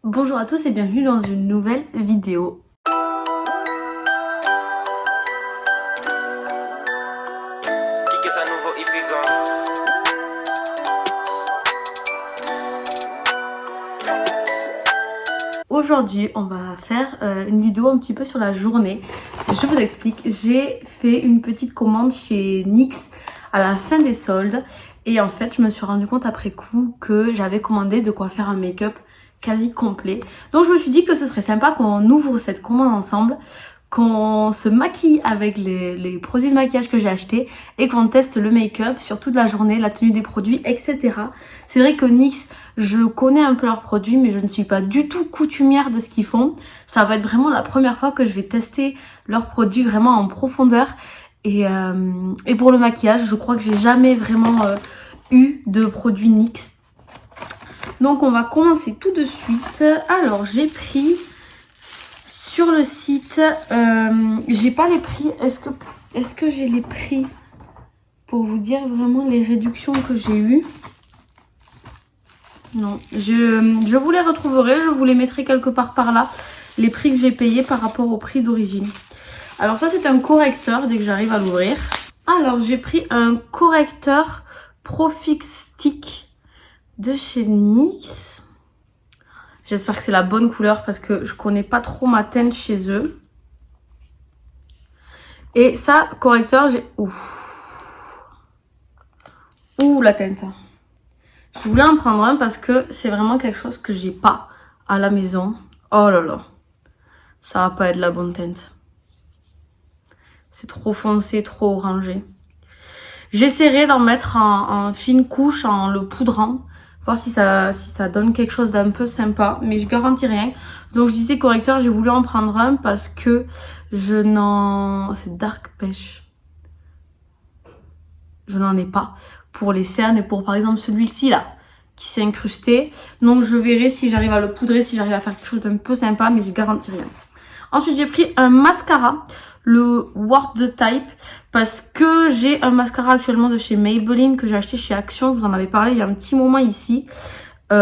Bonjour à tous et bienvenue dans une nouvelle vidéo. Aujourd'hui, on va faire une vidéo un petit peu sur la journée. Je vous explique, j'ai fait une petite commande chez NYX à la fin des soldes. Et en fait, je me suis rendu compte après coup que j'avais commandé de quoi faire un make-up quasi complet. Donc je me suis dit que ce serait sympa qu'on ouvre cette commande ensemble, qu'on se maquille avec les produits de maquillage que j'ai achetés et qu'on teste le make-up sur toute la journée, la tenue des produits, etc. C'est vrai que NYX, je connais un peu leurs produits, mais je ne suis pas du tout coutumière de ce qu'ils font. Ça va être vraiment la première fois que je vais tester leurs produits vraiment en profondeur. Et pour le maquillage, je crois que j'ai jamais vraiment eu de produits NYX. Donc on va commencer tout de suite. Alors j'ai pris sur le site, j'ai pas les prix. Est-ce que j'ai les prix pour vous dire vraiment les réductions que j'ai eues? Non, je vous les retrouverai, je vous les mettrai quelque part par là, les prix que j'ai payés par rapport au prix d'origine. Alors ça c'est un correcteur dès que j'arrive à l'ouvrir. Alors j'ai pris un correcteur Profix Stick de chez NYX. J'espère que c'est la bonne couleur parce que je connais pas trop ma teinte chez eux. Et ça, correcteur, j'ai... Ouh, la teinte. Je voulais en prendre un parce que c'est vraiment quelque chose que j'ai pas à la maison. Oh là là. Ça va pas être la bonne teinte. C'est trop foncé, trop orangé. J'essaierai d'en mettre en fine couche en le poudrant. Voir si ça donne quelque chose d'un peu sympa. Mais je garantis rien. Donc je disais correcteur, j'ai voulu en prendre un parce que je n'en... C'est Dark Pêche. Je n'en ai pas pour les cernes et pour par exemple celui-ci là qui s'est incrusté. Donc je verrai si j'arrive à le poudrer, si j'arrive à faire quelque chose d'un peu sympa. Mais je garantis rien. Ensuite j'ai pris un mascara. Le Worth the Type parce que j'ai un mascara actuellement de chez Maybelline que j'ai acheté chez Action, je vous en avais parlé il y a un petit moment ici. Il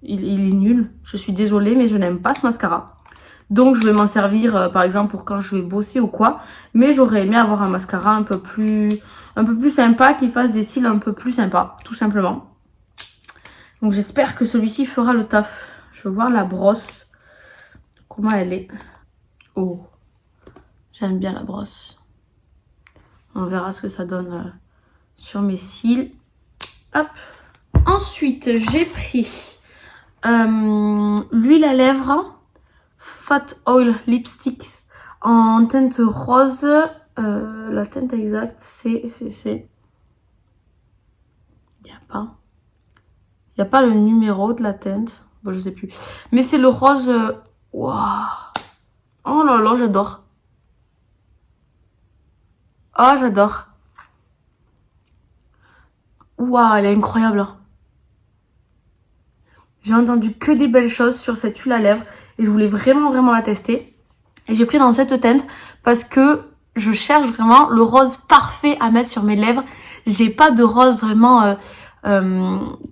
est nul, je suis désolée mais je n'aime pas ce mascara. Donc je vais m'en servir par exemple pour quand je vais bosser ou quoi. Mais j'aurais aimé avoir un mascara un peu plus sympa qui fasse des cils un peu plus sympas, tout simplement. Donc j'espère que celui-ci fera le taf. Je veux voir la brosse, comment elle est. Oh, j'aime bien la brosse. On verra ce que ça donne sur mes cils. Hop. Ensuite, j'ai pris l'huile à lèvres Fat Oil Lipsticks en teinte rose. La teinte exacte, c'est... Il n'y a pas le numéro de la teinte. Bon, je sais plus. Mais c'est le rose... Waouh. Oh là là, j'adore. Oh, j'adore. Waouh, elle est incroyable. Hein. J'ai entendu que des belles choses sur cette huile à lèvres. Et je voulais vraiment la tester. Et j'ai pris dans cette teinte parce que je cherche vraiment le rose parfait à mettre sur mes lèvres. J'ai pas de rose vraiment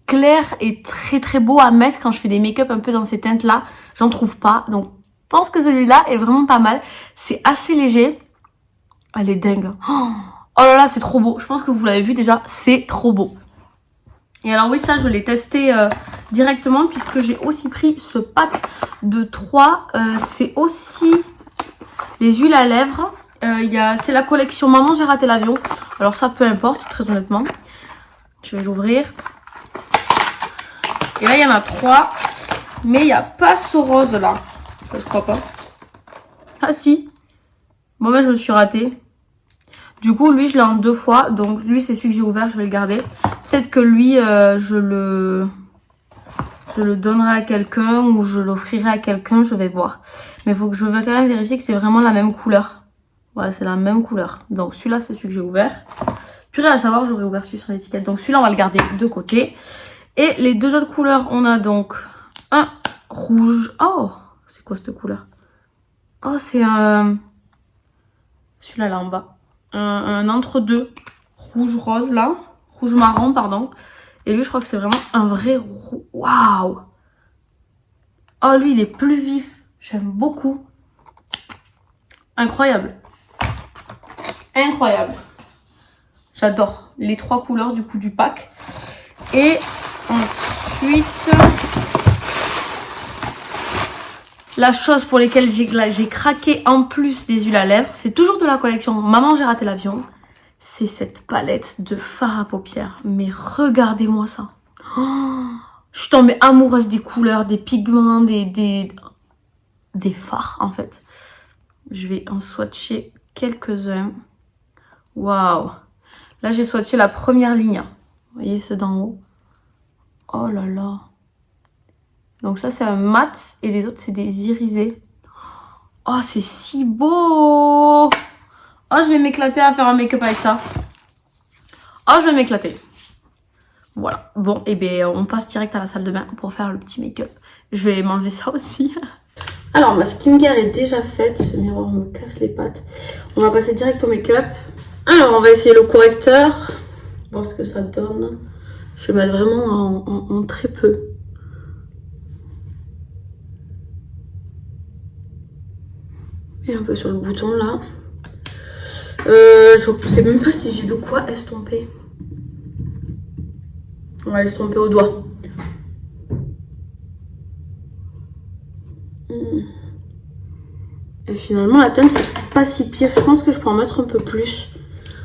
clair et très beau à mettre quand je fais des make-up un peu dans ces teintes là. J'en trouve pas. Donc je pense que celui-là est vraiment pas mal. C'est assez léger. Elle est dingue. Oh là là, c'est trop beau. Je pense que vous l'avez vu déjà, c'est trop beau. Et alors oui, ça, je l'ai testé directement puisque j'ai aussi pris ce pack de 3. C'est aussi les huiles à lèvres. C'est la collection Maman, j'ai raté l'avion. Alors ça, peu importe, très honnêtement. Je vais l'ouvrir. Et là, il y en a 3. Mais il n'y a pas ce rose là. Je crois pas. Ah si. Bon, ben, je me suis ratée. Du coup, lui, je l'ai en 2 fois. Donc, lui, c'est celui que j'ai ouvert. Je vais le garder. Peut-être que lui, je le donnerai à quelqu'un ou je l'offrirai à quelqu'un. Je vais voir. Mais je vais quand même vérifier que c'est vraiment la même couleur. Voilà, c'est la même couleur. Donc, celui-là, c'est celui que j'ai ouvert. Purée, à savoir, j'aurais ouvert celui sur l'étiquette. Donc, celui-là, on va le garder de côté. Et les 2 autres couleurs, on a donc un rouge. Oh, c'est quoi cette couleur? Oh, c'est un... Celui-là, là en bas. Un entre-deux. Rouge-rose, là. Rouge-marron, pardon. Et lui, je crois que c'est vraiment un vrai... Waouh! Oh, lui, il est plus vif. J'aime beaucoup. Incroyable. Incroyable. J'adore les 3 couleurs du coup du pack. Et ensuite, la chose pour laquelle j'ai craqué en plus des huiles à lèvres, c'est toujours de la collection Maman j'ai raté l'avion. C'est cette palette de fard à paupières. Mais regardez-moi ça. Oh, je suis tombée amoureuse des couleurs, des pigments, des fards en fait. Je vais en swatcher quelques-uns. Waouh. Là j'ai swatché la première ligne. Vous voyez ceux d'en haut. Oh là là. Donc ça c'est un mat et les autres c'est des irisés. Oh c'est si beau. Oh je vais m'éclater à faire un make-up avec ça. Oh je vais m'éclater. Voilà. Bon et bien on passe direct à la salle de bain pour faire le petit make-up. Je vais m'enlever ça aussi. Alors ma skincare est déjà faite. Ce miroir me casse les pattes. On va passer direct au make-up. Alors on va essayer le correcteur. Voir ce que ça donne. Je vais mettre vraiment en très peu. Et un peu sur le bouton là. Je sais même pas si j'ai de quoi estomper. On va l'estomper au doigt. Et finalement la teinte c'est pas si pire. Je pense que je peux en mettre un peu plus.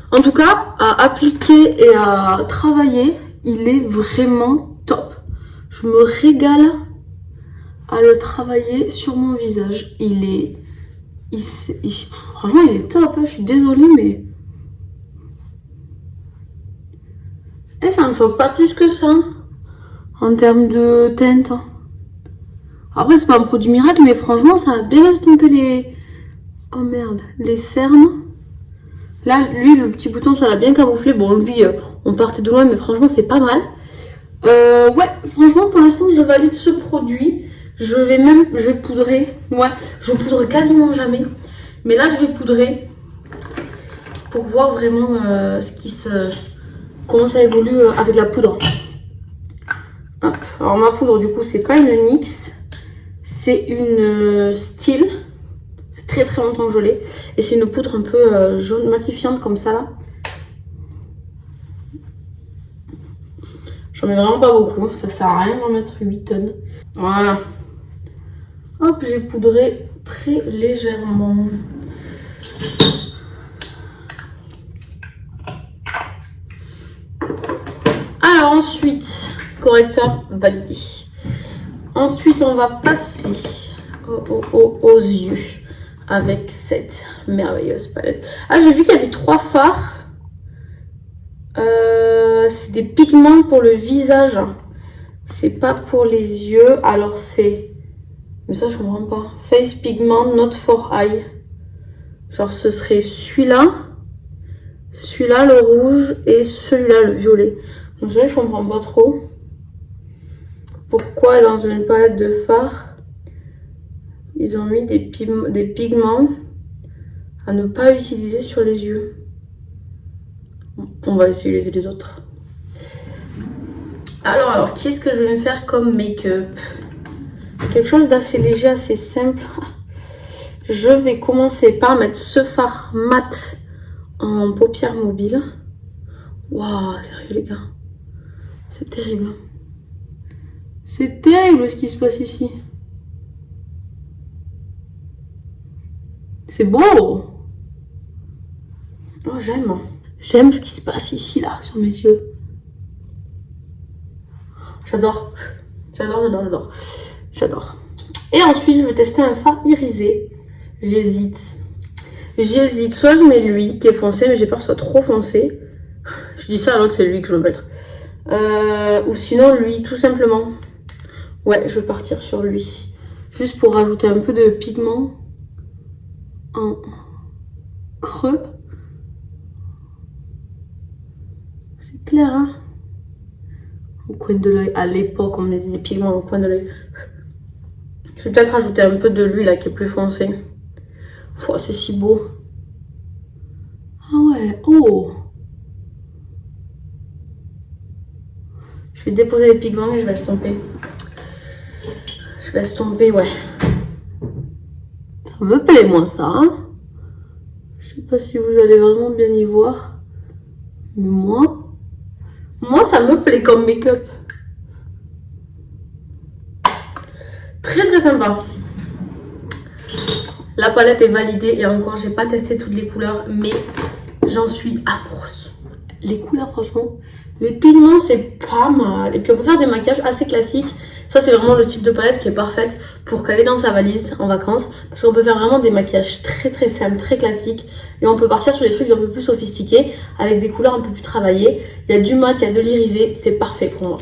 En tout cas, à appliquer et à travailler, il est vraiment top. Je me régale à le travailler sur mon visage. Franchement, il est top. Hein. Je suis désolée, mais... Et ça ne me choque pas plus que ça. En termes de teinte. Après, c'est pas un produit miracle, mais franchement, ça a bien estompé les... Oh merde, les cernes. Là, lui, le petit bouton, ça l'a bien camouflé. Bon, lui, on partait de loin, mais franchement, c'est pas mal. Ouais, franchement, pour l'instant, je valide ce produit. Je vais poudrer. Ouais, je poudre quasiment jamais. Mais là, je vais poudrer pour voir vraiment comment ça évolue avec la poudre. Hop. Alors, ma poudre, du coup, c'est pas une NYX. C'est une Style. Très très longtemps que je l'ai. Et c'est une poudre un peu jaune matifiante comme ça, là. J'en mets vraiment pas beaucoup. Ça sert à rien d'en mettre 8 tonnes. Voilà. Hop, j'ai poudré très légèrement. Alors ensuite, correcteur validé. Ensuite, on va passer aux yeux avec cette merveilleuse palette. Ah, j'ai vu qu'il y avait 3 fards. C'est des pigments pour le visage. C'est pas pour les yeux. Alors c'est... Mais ça, je comprends pas. Face pigment not for eye. Genre, ce serait celui-là. Celui-là, le rouge. Et celui-là, le violet. Donc, je comprends pas trop. Pourquoi dans une palette de fards, ils ont mis des pigments à ne pas utiliser sur les yeux. On va utiliser les autres. Alors, qu'est-ce que je vais me faire comme make-up? Quelque chose d'assez léger, assez simple. Je vais commencer par mettre ce fard mat en paupières mobiles. Waouh, sérieux les gars. C'est terrible. C'est terrible ce qui se passe ici. C'est beau. Oh, j'aime. J'aime ce qui se passe ici, là, sur mes yeux. J'adore. J'adore. Et ensuite, je vais tester un fard irisé. J'hésite. Soit je mets lui qui est foncé, mais j'ai peur que ce soit trop foncé. Je dis ça à l'autre, c'est lui que je veux mettre. Ou sinon, lui, tout simplement. Ouais, je vais partir sur lui. Juste pour rajouter un peu de pigment en creux. C'est clair, hein? Au coin de l'œil. À l'époque, on mettait des pigments au coin de l'œil. Je vais peut-être rajouter un peu de lui là qui est plus foncé. Oh, c'est si beau. Ah ouais, oh. Je vais déposer les pigments et je vais estomper. Je laisse tomber, ouais. Ça me plaît, moi, ça, hein. Je sais pas si vous allez vraiment bien y voir. Mais moi, ça me plaît comme make-up. Très très sympa. La palette est validée et encore, j'ai pas testé toutes les couleurs, mais j'en suis amoureuse. Les couleurs, franchement, les pigments, c'est pas mal. Et puis on peut faire des maquillages assez classiques. Ça, c'est vraiment le type de palette qui est parfaite pour caler dans sa valise en vacances. Parce qu'on peut faire vraiment des maquillages très très simples, très classiques. Et on peut partir sur des trucs un peu plus sophistiqués, avec des couleurs un peu plus travaillées. Il y a du mat, il y a de l'irisé, c'est parfait pour moi.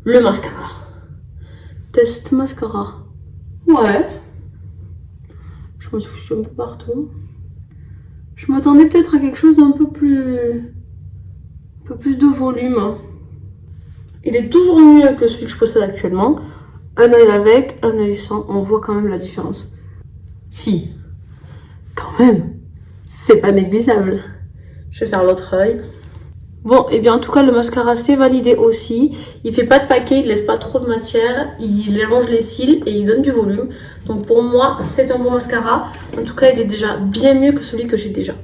Le mascara. Test mascara. Ouais. Je me suis foutu un peu partout. Je m'attendais peut-être à quelque chose d'un peu plus de volume. Il est toujours mieux que celui que je possède actuellement. Un œil avec, un œil sans, on voit quand même la différence. Si, quand même, c'est pas négligeable. Je vais faire l'autre œil. Bon, et bien en tout cas le mascara c'est validé aussi. Il fait pas de paquet, il laisse pas trop de matière, il allonge les cils et il donne du volume. Donc pour moi c'est un bon mascara. En tout cas il est déjà bien mieux que celui que j'ai déjà.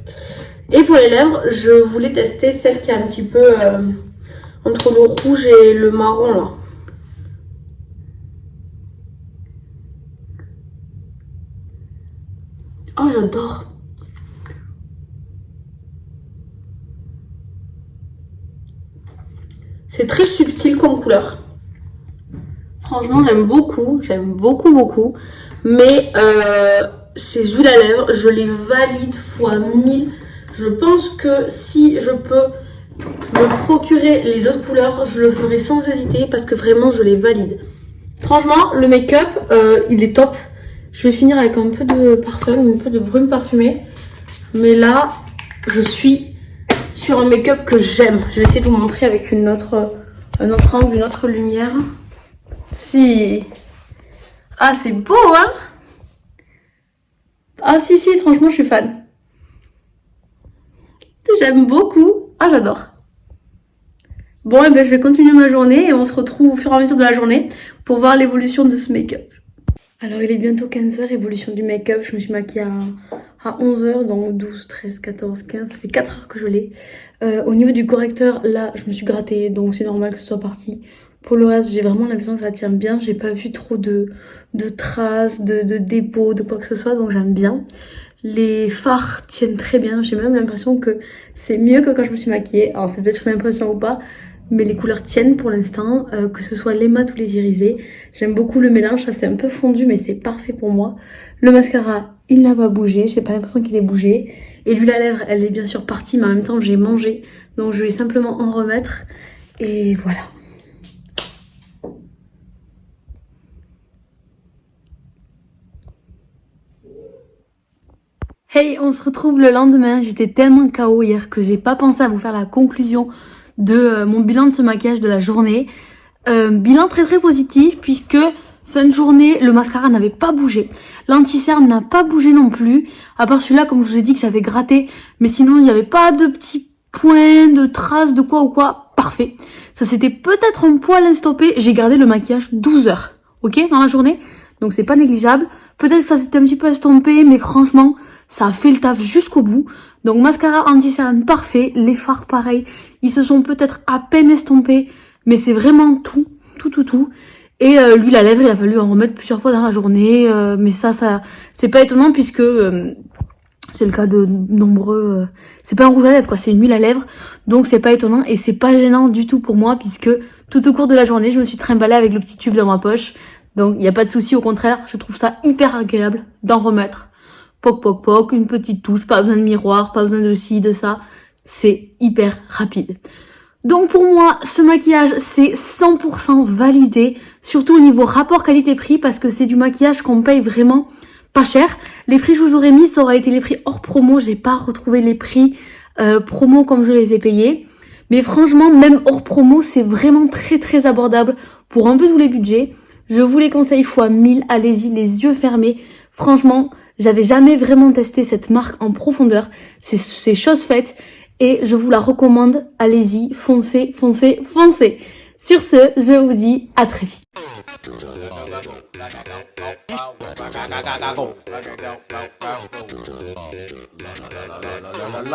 Et pour les lèvres, je voulais tester celle qui est un petit peu entre le rouge et le marron là. Oh j'adore. C'est très subtil comme couleur. Franchement, j'aime beaucoup. Mais ces huiles à lèvres, je les valide fois 1000. Je pense que si je peux me procurer les autres couleurs, je le ferai sans hésiter parce que vraiment, je les valide. Franchement, le make-up, il est top. Je vais finir avec un peu de parfum, un peu de brume parfumée. Mais là, je suis sur un make-up que j'aime. Je vais essayer de vous montrer avec un autre angle, une autre lumière. Si. Ah, c'est beau, hein? Ah, si, franchement, je suis fan. J'aime beaucoup. Ah, j'adore. Bon, et ben, je vais continuer ma journée et on se retrouve au fur et à mesure de la journée pour voir l'évolution de ce make-up. Alors, il est bientôt 15h, évolution du make-up. Je me suis maquillée à 11h, donc 12, 13, 14, 15. Ça fait 4 heures que je l'ai. Au niveau du correcteur, là, je me suis grattée, donc c'est normal que ce soit parti. Pour le reste, j'ai vraiment l'impression que ça tient bien. J'ai pas vu trop de traces, de dépôts, de quoi que ce soit, donc j'aime bien. Les fards tiennent très bien. J'ai même l'impression que c'est mieux que quand je me suis maquillée. Alors, c'est peut-être une impression ou pas, mais les couleurs tiennent pour l'instant, que ce soit les mats ou les irisés. J'aime beaucoup le mélange, ça c'est un peu fondu, mais c'est parfait pour moi. Le mascara, il n'a pas bougé, j'ai pas l'impression qu'il ait bougé. Et l'huile à lèvres, elle est bien sûr partie, mais en même temps j'ai mangé, donc je vais simplement en remettre. Et voilà. Hey, on se retrouve le lendemain. J'étais tellement KO hier que j'ai pas pensé à vous faire la conclusion de mon bilan de ce maquillage de la journée. Bilan très très positif puisque fin de journée, le mascara n'avait pas bougé. L'anti-cerne n'a pas bougé non plus. À part celui-là, comme je vous ai dit, que j'avais gratté. Mais sinon, il n'y avait pas de petits points, de traces, de quoi ou quoi. Parfait. Ça s'était peut-être un poil estompé. J'ai gardé le maquillage 12 heures. Ok, dans la journée. Donc c'est pas négligeable. Peut-être que ça s'était un petit peu estompé, mais franchement, ça a fait le taf jusqu'au bout. Donc mascara anti-cerne parfait. Les fards pareil. Ils se sont peut-être à peine estompés. Mais c'est vraiment tout. Et l'huile à lèvres, il a fallu en remettre plusieurs fois dans la journée. Mais ça c'est pas étonnant puisque c'est le cas de nombreux... c'est pas un rouge à lèvres quoi, c'est une huile à lèvres. Donc c'est pas étonnant et c'est pas gênant du tout pour moi puisque tout au cours de la journée, je me suis trimballée avec le petit tube dans ma poche. Donc il n'y a pas de souci, au contraire, je trouve ça hyper agréable d'en remettre. Poc, une petite touche, pas besoin de miroir, pas besoin de ci, de ça. C'est hyper rapide. Donc pour moi, ce maquillage, c'est 100% validé, surtout au niveau rapport qualité-prix, parce que c'est du maquillage qu'on paye vraiment pas cher. Les prix que je vous aurais mis, ça aurait été les prix hors promo, j'ai pas retrouvé les prix promo comme je les ai payés. Mais franchement, même hors promo, c'est vraiment très très abordable pour un peu tous les budgets. Je vous les conseille fois 1000, allez-y les yeux fermés. Franchement, j'avais jamais vraiment testé cette marque en profondeur, c'est chose faite. Et je vous la recommande, allez-y, foncez. Sur ce, je vous dis à très vite.